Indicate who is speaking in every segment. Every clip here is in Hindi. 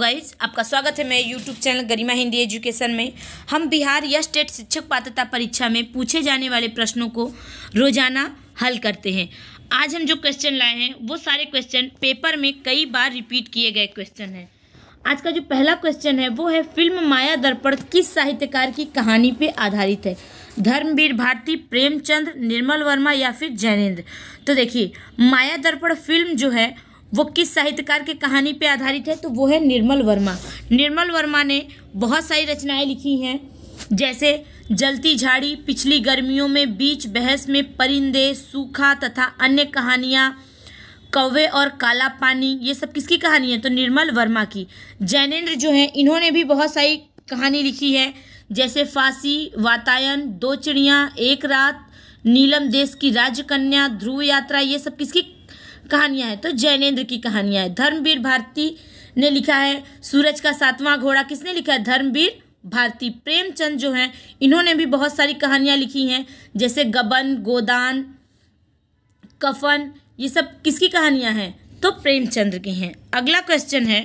Speaker 1: गाइज, आपका स्वागत है मेरे यूट्यूब चैनल गरिमा हिंदी एजुकेशन में। हम बिहार या स्टेट शिक्षक पात्रता परीक्षा में पूछे जाने वाले प्रश्नों को रोजाना हल करते हैं। आज हम जो क्वेश्चन लाए हैं वो सारे क्वेश्चन पेपर में कई बार रिपीट किए गए क्वेश्चन हैं। आज का जो पहला क्वेश्चन है वो है, फिल्म माया दर्पण किस साहित्यकार की कहानी पे आधारित है? धर्मवीर भारती, प्रेमचंद, निर्मल वर्मा या फिर जैनेन्द्र। तो देखिए, माया दर्पण फिल्म जो है वो किस साहित्यकार की कहानी पे आधारित है? तो वो है निर्मल वर्मा। निर्मल वर्मा ने बहुत सारी रचनाएं लिखी हैं, जैसे जलती झाड़ी, पिछली गर्मियों में, बीच बहस में, परिंदे, सूखा तथा अन्य कहानियाँ, कौवे और काला पानी। ये सब किसकी कहानी है? तो निर्मल वर्मा की। जैनेन्द्र जो है इन्होंने भी बहुत सारी कहानी लिखी है, जैसे फांसी, वातायन, दो चिड़ियाँ, एक रात, नीलम देश की राजकन्या, ध्रुव यात्रा। ये सब किसकी कहानियां हैं? तो जैनेन्द्र की कहानियां हैं। धर्मवीर भारती ने लिखा है सूरज का सातवां घोड़ा। किसने लिखा है? धर्मवीर भारती। प्रेमचंद जो हैं इन्होंने भी बहुत सारी कहानियां लिखी हैं, जैसे गबन, गोदान, कफन। ये सब किसकी कहानियां हैं? तो प्रेमचंद की हैं। अगला क्वेश्चन है,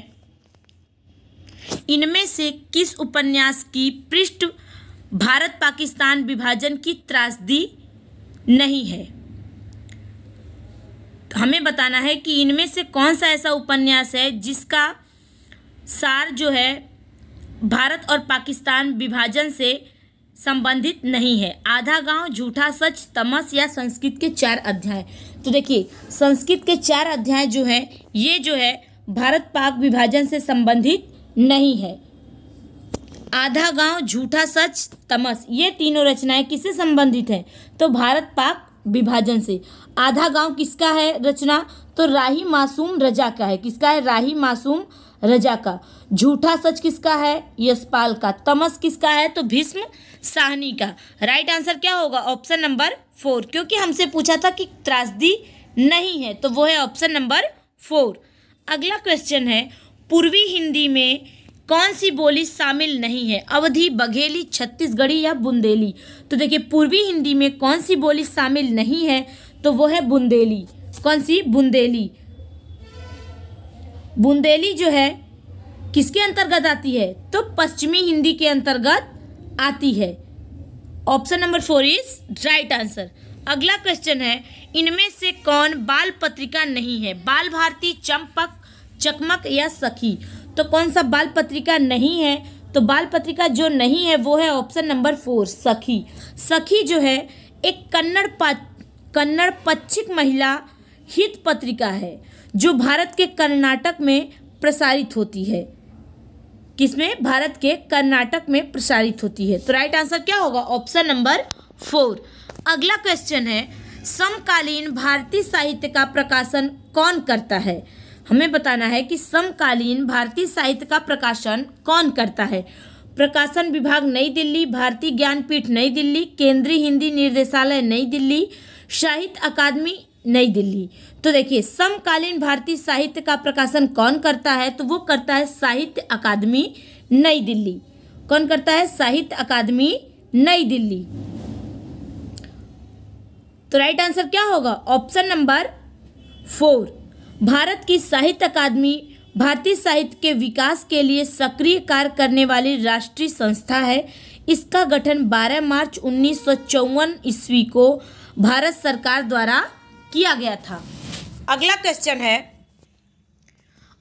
Speaker 1: इनमें से किस उपन्यास की पृष्ठ भारत पाकिस्तान विभाजन की त्रासदी नहीं है? हमें बताना है कि इनमें से कौन सा ऐसा उपन्यास है जिसका सार जो है भारत और पाकिस्तान विभाजन से संबंधित नहीं है। आधा गांव, झूठा सच, तमस या संस्कृत के 4 अध्याय। तो देखिए, संस्कृत के 4 अध्याय जो है ये जो है भारत पाक विभाजन से संबंधित नहीं है। आधा गांव, झूठा सच, तमस, ये तीनों रचनाएं किससे संबंधित हैं? तो भारत पाक विभाजन से। आधा गांव किसका है रचना? तो राही मासूम रजा का है। किसका है? राही मासूम रजा का। झूठा सच किसका है? यशपाल का। तमस किसका है? तो भीष्म साहनी का। राइट आंसर क्या होगा? ऑप्शन नंबर 4, क्योंकि हमसे पूछा था कि त्रासदी नहीं है, तो वो है ऑप्शन नंबर 4। अगला क्वेश्चन है, पूर्वी हिंदी में कौन सी बोली शामिल नहीं है? अवधी, बघेली, छत्तीसगढ़ी या बुंदेली। तो देखिए, पूर्वी हिंदी में कौन सी बोली शामिल नहीं है? तो वो है बुंदेली। कौन सी? बुंदेली। बुंदेली जो है किसके अंतर्गत आती है? तो पश्चिमी हिंदी के अंतर्गत आती है। Option number 4 is right answer. अगला क्वेश्चन है, इनमें से कौन बाल पत्रिका नहीं है? बाल भारती, चंपक, चकमक या सखी। तो कौन सा बाल पत्रिका नहीं है? तो बाल पत्रिका जो नहीं है वो है ऑप्शन नंबर 4, सखी। सखी जो है एक कन्नड़ पक्षिक महिला हित पत्रिका है, जो भारत के कर्नाटक में प्रसारित होती है। किसमें? भारत के कर्नाटक में प्रसारित होती है। तो राइट आंसर क्या होगा? Option number 4। अगला क्वेश्चन है, समकालीन भारतीय साहित्य का प्रकाशन कौन करता है? हमें बताना है कि समकालीन भारतीय साहित्य का प्रकाशन कौन करता है। प्रकाशन विभाग नई दिल्ली, भारतीय ज्ञानपीठ नई दिल्ली, केंद्रीय हिंदी निर्देशालय नई दिल्ली, साहित्य अकादमी नई दिल्ली। तो देखिए, समकालीन भारतीय साहित्य का प्रकाशन कौन करता है? तो वो करता है साहित्य अकादमी नई दिल्ली। कौन करता है? साहित्य अकादमी नई दिल्ली। तो राइट आंसर क्या होगा? Option number 4। भारत की साहित्य अकादमी भारतीय साहित्य के विकास के लिए सक्रिय कार्य करने वाली राष्ट्रीय संस्था है। इसका गठन 12 मार्च 1954 ईस्वी को भारत सरकार द्वारा किया गया था। अगला क्वेश्चन है,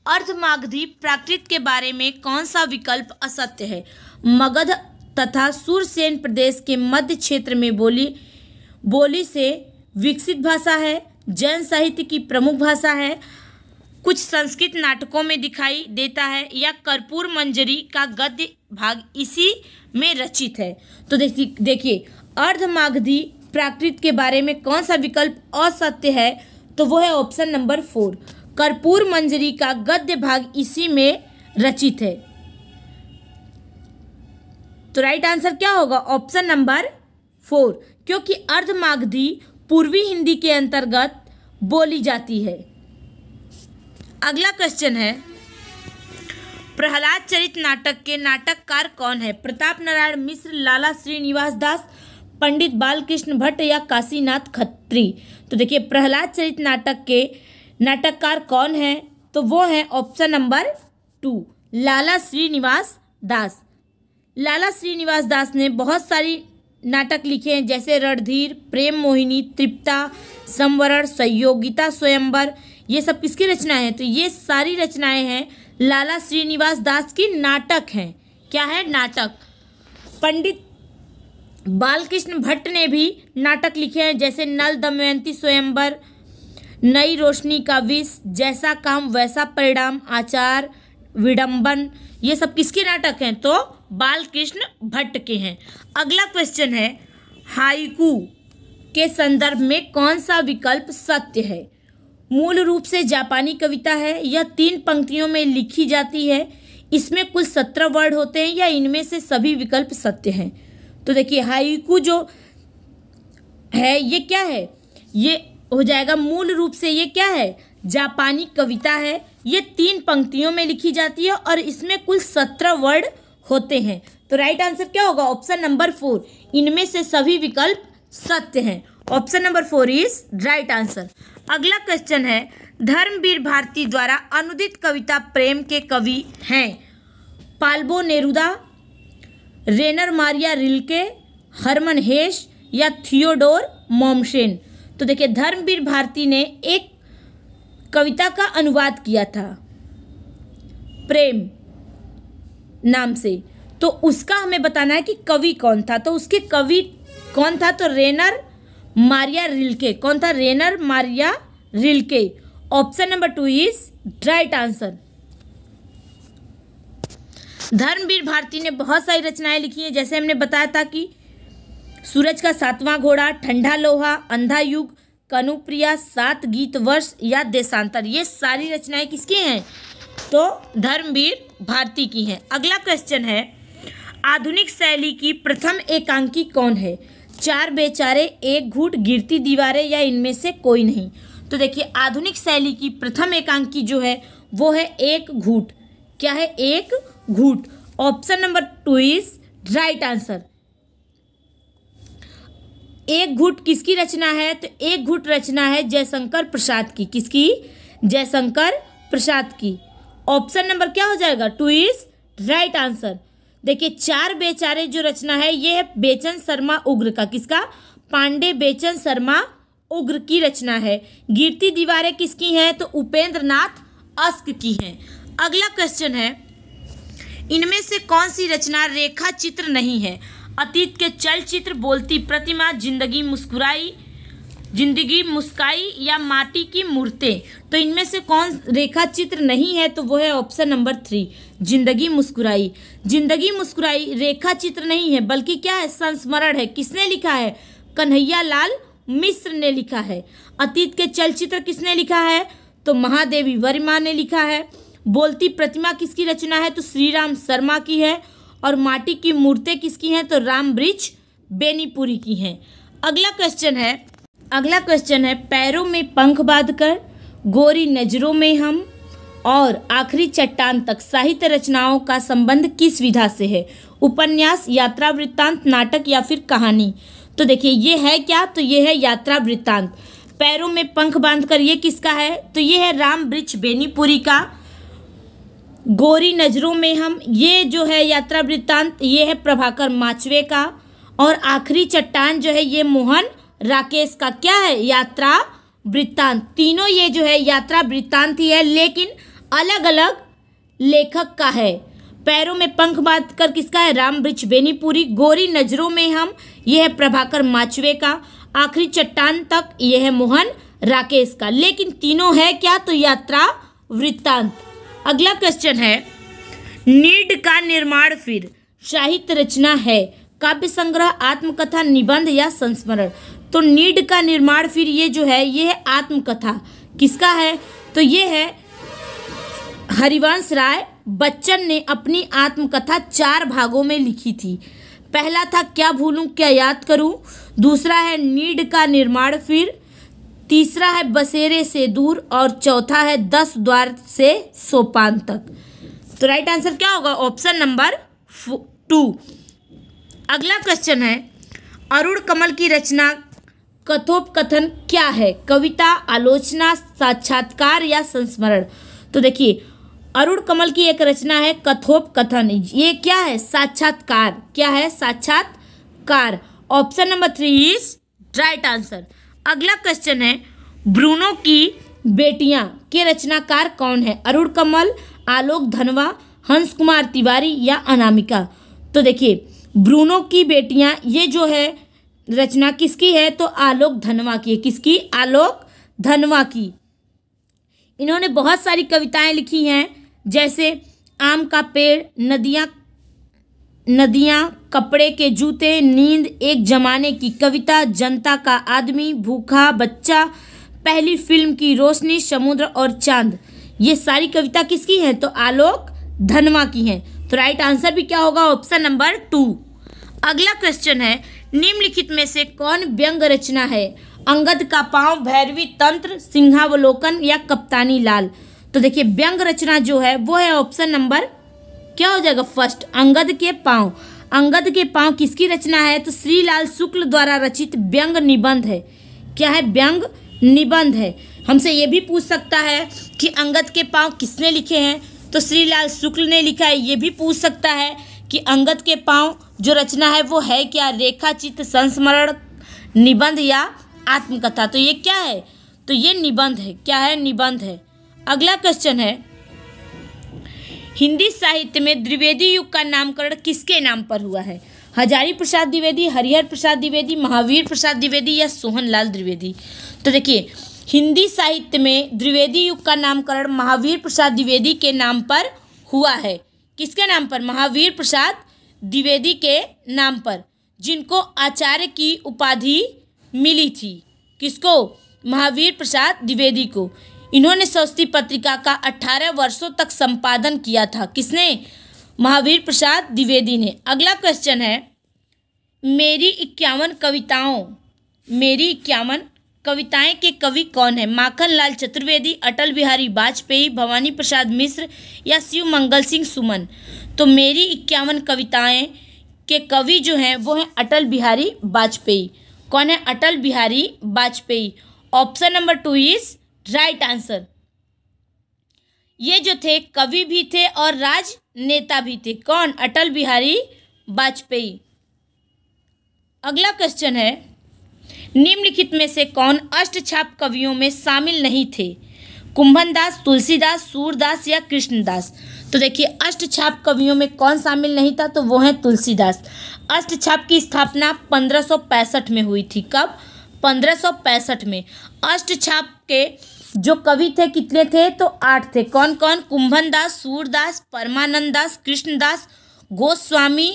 Speaker 1: अर्धमागधी प्राकृत के बारे में कौन सा विकल्प असत्य है? मगध तथा सुरसेन प्रदेश के मध्य क्षेत्र में बोली से विकसित भाषा है, जैन साहित्य की प्रमुख भाषा है, कुछ संस्कृत नाटकों में दिखाई देता है, या कर्पूर मंजरी का गद्य भाग इसी में रचित है। तो देखिए, अर्धमागधी प्राकृत के बारे में कौन सा विकल्प असत्य है? तो वो है ऑप्शन नंबर 4, कर्पूर मंजरी का गद्य भाग इसी में रचित है। तो राइट आंसर क्या होगा? ऑप्शन नंबर 4, क्योंकि अर्धमागधी पूर्वी हिंदी के अंतर्गत बोली जाती है। अगला क्वेश्चन है, प्रहलाद चरित नाटक के नाटककार कौन है? प्रताप नारायण मिश्र, लाला श्रीनिवास दास, पंडित बालकृष्ण भट्ट या काशीनाथ खत्री। तो देखिए, प्रहलाद चरित नाटक के नाटककार कौन है? तो वो है ऑप्शन नंबर 2, लाला श्रीनिवास दास। लाला श्रीनिवास दास ने बहुत सारी नाटक लिखे हैं, जैसे रणधीर, प्रेम मोहिनी, तृप्ता, संवरण, संयोगिता, स्वयंवर। ये सब किसकी रचनाएं हैं? तो ये सारी रचनाएं हैं लाला श्रीनिवास दास की नाटक हैं। क्या है? नाटक। पंडित बालकृष्ण भट्ट ने भी नाटक लिखे हैं, जैसे नल दमयंती, स्वयंवर, नई रोशनी का विष, जैसा काम वैसा परिणाम, आचार, विडंबन। ये सब किसके नाटक हैं? तो बालकृष्ण भट्ट के हैं। अगला क्वेश्चन है, हाइकू के संदर्भ में कौन सा विकल्प सत्य है? मूल रूप से जापानी कविता है, यह 3 पंक्तियों में लिखी जाती है, इसमें कुल 17 वर्ड होते हैं, या इनमें से सभी विकल्प सत्य हैं? तो देखिए हाइकू जो है ये क्या है? ये हो जाएगा मूल रूप से ये क्या है? जापानी कविता है, ये 3 पंक्तियों में लिखी जाती है और इसमें कुल 17 वर्ड होते हैं। तो राइट आंसर क्या होगा? ऑप्शन नंबर 4, इनमें से सभी विकल्प सत्य हैं। Option number 4 is right answer. अगला क्वेश्चन है, धर्मवीर भारती द्वारा अनुदित कविता प्रेम के कवि हैं पाल्बो नेरुदा, रेनर मारिया रिल्के, हरमन हेश या थियोडोर मोमसेन? तो देखिए धर्मवीर भारती ने एक कविता का अनुवाद किया था प्रेम नाम से, तो उसका हमें बताना है कि कवि कौन था। तो उसके कवि कौन था? तो रेनर मारिया रिल्के। कौन था? Rainer Maria Rilke. Option number 2 is right answer. Dharmveer Bharati ने बहुत सारी रचनाएं लिखी हैं, जैसे हमने बताया था कि सूरज का 7वां घोड़ा, ठंडा लोहा, अंधा युग, कनुप्रिया, 7 गीत वर्ष या देशांतर। ये सारी रचनाएं किसकी हैं? तो धर्मवीर भारती की हैं। अगला क्वेश्चन है, आधुनिक शैली की प्रथम एकांकी कौन है? 4 बेचारे, एक घूट, गिरती दीवारें या इनमें से कोई नहीं? तो देखिए आधुनिक शैली की प्रथम एकांकी जो है वो है एक घूट। क्या है? एक घूट। Option number 2 is right answer. एक घूट किसकी रचना है? तो एक घूट रचना है जयशंकर प्रसाद की। किसकी? जयशंकर प्रसाद की। ऑप्शन नंबर क्या हो जाएगा? 2 इज राइट आंसर। देखिए 4 बेचारे जो रचना है ये है बेचन शर्मा उग्र का। किसका? पांडे बेचन शर्मा उग्र की रचना है। गिरती दीवारें किसकी हैं? तो उपेंद्र नाथ अस्क की हैं। अगला क्वेश्चन है, इनमें से कौन सी रचना रेखा चित्र नहीं है? अतीत के चलचित्र, बोलती प्रतिमा, जिंदगी मुस्काई या माटी की मूर्तें? तो इनमें से कौन रेखा चित्र नहीं है? तो वो है ऑप्शन नंबर 3, जिंदगी मुस्कुराई। जिंदगी मुस्कुराई रेखा चित्र नहीं है, बल्कि क्या है? संस्मरण है। किसने लिखा है? कन्हैया लाल मिश्र ने लिखा है। अतीत के चलचित्र किसने लिखा है? तो महादेवी वर्मा ने लिखा है। बोलती प्रतिमा किसकी रचना है? तो श्रीराम शर्मा की है। और माटी की मूर्तें किसकी हैं? तो रामबृक्ष बेनीपुरी की हैं। अगला क्वेश्चन है, पैरों में पंख बांधकर, गोरी नजरों में हम और आखिरी चट्टान तक साहित्य रचनाओं का संबंध किस विधा से है? उपन्यास, यात्रा वृत्तांत, नाटक या फिर कहानी? तो देखिए ये है क्या? तो ये है यात्रा वृत्तांत। पैरों में पंख बांधकर ये किसका है? तो ये है रामबृक्ष बेनीपुरी का। गोरी नजरों में हम ये जो है यात्रा वृत्तांत ये है प्रभाकर माचवे का। और आखिरी चट्टान जो है ये मोहन राकेश का। क्या है? यात्रा वृत्तांत। तीनों ये जो है यात्रा वृत्तांत ही है, लेकिन अलग अलग लेखक का है। पैरों में पंख बांधकर किसका है? रामबृक्ष बेनीपुरी। गोरी नजरों में हम ये है प्रभाकर माचवे का। आखिरी चट्टान तक ये है मोहन राकेश का। लेकिन तीनों है क्या? तो यात्रा वृत्तांत। अगला क्वेश्चन है, नीड का निर्माण फिर साहित्य रचना है? काव्य संग्रह, आत्मकथा, निबंध या संस्मरण? तो नीड का निर्माण फिर ये जो है ये है आत्मकथा। किसका है? तो ये है हरिवंश राय बच्चन ने अपनी आत्मकथा 4 भागों में लिखी थी। पहला था क्या भूलूं क्या याद करूं, दूसरा है नीड का निर्माण फिर, तीसरा है बसेरे से दूर और चौथा है 10 द्वार से सोपान तक। तो राइट आंसर क्या होगा? Option number 2। अगला क्वेश्चन है, अरुण कमल की रचना कथोपकथन क्या है? कविता, आलोचना, साक्षात्कार या संस्मरण? तो देखिए अरुण कमल की एक रचना है कथोपकथन। ये क्या है? साक्षात्कार। क्या है? साक्षात्कार। Option number 3 is right answer. अगला क्वेश्चन है, ब्रूनो की बेटियां के रचनाकार कौन है? अरुण कमल, आलोक धनवा, हंस कुमार तिवारी या अनामिका? तो देखिए, ब्रूनो की बेटियां ये जो है रचना किसकी है? तो आलोक धनवा की है। किसकी? आलोक धनवा की। इन्होंने बहुत सारी कविताएं लिखी हैं, जैसे आम का पेड़, नदियाँ, कपड़े के जूते, नींद, एक जमाने की कविता, जनता का आदमी, भूखा बच्चा, पहली फिल्म की रोशनी, समुद्र और चांद। ये सारी कविता किसकी हैं? तो आलोक धनवा की हैं। तो राइट आंसर भी क्या होगा? Option number 2। अगला क्वेश्चन है, निम्नलिखित में से कौन व्यंग रचना है? अंगद का पाँव, भैरवी तंत्र, सिंहावलोकन या कप्तानी लाल? तो देखिए, व्यंग रचना जो है वो है ऑप्शन नंबर क्या हो जाएगा? फर्स्ट, अंगद के पाँव। अंगद के पाँव किसकी रचना है? तो श्रीलाल शुक्ल द्वारा रचित व्यंग निबंध है। क्या है? व्यंग निबंध है। हमसे ये भी पूछ सकता है कि अंगद के पाँव किसने लिखे हैं? तो श्रीलाल शुक्ल ने लिखा है। ये भी पूछ सकता है कि अंगद के पाँव जो रचना है वो है क्या? रेखाचित्र, संस्मरण, निबंध या आत्मकथा? तो ये क्या है? तो ये निबंध है। क्या है? निबंध है। अगला क्वेश्चन है, हिंदी साहित्य में द्विवेदी युग का नामकरण किसके नाम पर हुआ है? हजारी प्रसाद द्विवेदी, हरिहर प्रसाद द्विवेदी, महावीर प्रसाद द्विवेदी या सोहनलाल द्विवेदी? तो देखिए, हिंदी साहित्य में द्विवेदी युग का नामकरण महावीर प्रसाद द्विवेदी के नाम पर हुआ है। किसके नाम पर? महावीर प्रसाद द्विवेदी के नाम पर, जिनको आचार्य की उपाधि मिली थी। किसको? महावीर प्रसाद द्विवेदी को। इन्होंने स्वस्ति पत्रिका का 18 वर्षों तक संपादन किया था। किसने? महावीर प्रसाद द्विवेदी ने। अगला क्वेश्चन है, मेरी 51 कविताएं के कवि कौन है? माखनलाल चतुर्वेदी, अटल बिहारी वाजपेयी, भवानी प्रसाद मिश्र या शिव मंगल सिंह सुमन? तो मेरी 51 कविताएं के कवि जो हैं वो हैं अटल बिहारी वाजपेयी। कौन है? Atal Bihari Vajpayee. Option number 2 is right answer. ये जो थे कवि भी थे और राजनेता भी थे। कौन? अटल बिहारी वाजपेयी। अगला क्वेश्चन है, निम्नलिखित में से कौन अष्टछाप कवियों में शामिल नहीं थे? कुंभनदास, तुलसीदास, सूरदास या कृष्णदास? तो देखिए, अष्टछाप कवियों में कौन शामिल नहीं था? तो वो हैं तुलसीदास। अष्टछाप की स्थापना 1565 में हुई थी। कब? 1565 में। अष्टछाप के जो कवि थे कितने थे? तो 8 थे। कौन कौन? कुंभनदास, सूरदास, परमानंद दास, कृष्णदास, गोस्वामी,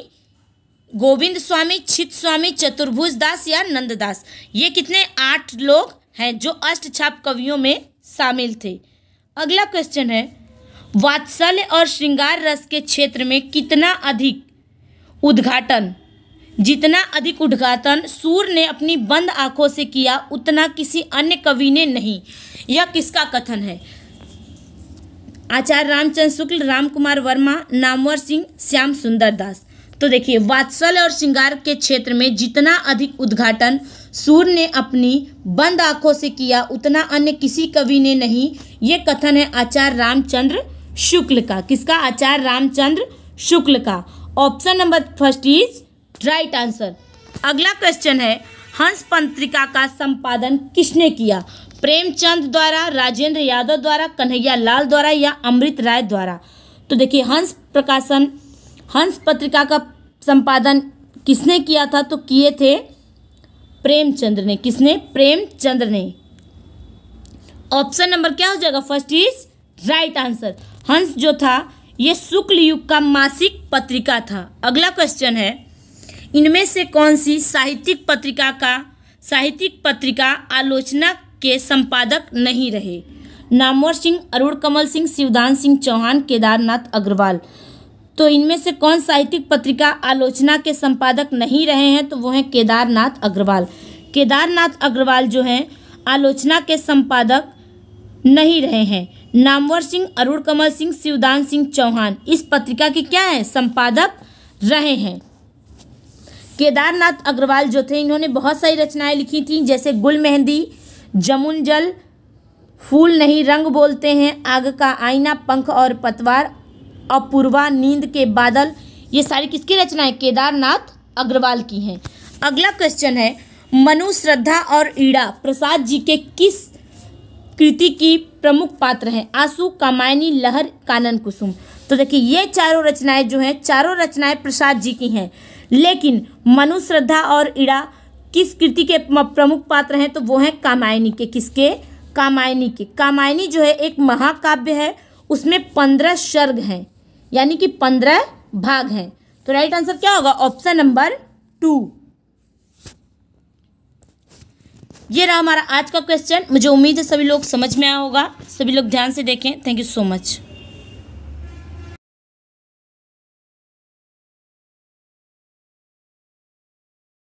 Speaker 1: गोविंद स्वामी, छित स्वामी, चतुर्भुज दास या नंददास? ये कितने? 8 लोग हैं जो अष्टछाप कवियों में शामिल थे। अगला क्वेश्चन है, वात्सल्य और श्रृंगार रस के क्षेत्र में जितना अधिक उद्घाटन सूर ने अपनी बंद आंखों से किया उतना किसी अन्य कवि ने नहीं। यह किसका कथन है? आचार्य रामचंद्र शुक्ल, राम कुमार वर्मा, नामवर सिंह, श्याम सुंदर दास? तो देखिए, वात्सल्य और श्रृंगार के क्षेत्र में जितना अधिक उद्घाटन सूर ने अपनी बंद आंखों से किया उतना अन्य किसी कवि ने नहीं। ये कथन है आचार्य रामचंद्र शुक्ल का। किसका? आचार्य रामचंद्र शुक्ल का। Option number 1 is right answer. अगला क्वेश्चन है, हंस पत्रिका का संपादन किसने किया? प्रेमचंद द्वारा, राजेंद्र यादव द्वारा, कन्हैया लाल द्वारा या अमृत राय द्वारा? तो देखिए, हंस पत्रिका का संपादन किसने किया था? तो किए थे प्रेमचंद्र ने। किसने? प्रेमचंद्र ने। ऑप्शन नंबर क्या हो जाएगा? 1 इज राइट आंसर। हंस जो था ये शुक्ल युग का मासिक पत्रिका था। अगला क्वेश्चन है, इनमें से कौन सी साहित्यिक पत्रिका आलोचना के संपादक नहीं रहे? नामवर सिंह, अरुण कमल सिंह, शिवदान सिंह चौहान, केदारनाथ अग्रवाल? तो इनमें से कौन साहित्यिक पत्रिका आलोचना के संपादक नहीं रहे हैं? तो वो हैं केदारनाथ अग्रवाल। केदारनाथ अग्रवाल जो हैं आलोचना के संपादक नहीं रहे हैं। नामवर सिंह, अरुण कमल सिंह, शिवदान सिंह चौहान इस पत्रिका के क्या हैं? संपादक रहे हैं। केदारनाथ अग्रवाल जो थे इन्होंने बहुत सारी रचनाएं लिखी थी, जैसे गुल मेहंदी, जमुन जल, फूल नहीं रंग बोलते हैं, आग का आईना, पंख और पतवार, अपूर्वा, नींद के बादल, ये सारी किसकी रचनाएं? केदारनाथ अग्रवाल की हैं। अगला क्वेश्चन है, मनु, श्रद्धा और ईड़ा प्रसाद जी के किस कृति की प्रमुख पात्र हैं? आंसू, कामायनी, लहर, कानन कुसुम। तो देखिए ये चारों रचनाएं जो हैं, चारों रचनाएं प्रसाद जी की हैं, लेकिन मनु, श्रद्धा और ईड़ा किस कृति के प्रमुख पात्र हैं? तो वो हैं कामायनी के। किसके? कामायनी के। कामायनी जो है एक महाकाव्य है, उसमें 15 सर्ग हैं, यानी कि 15 भाग हैं। तो राइट आंसर क्या होगा? Option number 2। ये रहा हमारा आज का क्वेश्चन। मुझे उम्मीद है सभी लोग समझ में आया होगा। सभी लोग ध्यान से देखें। Thank you so much.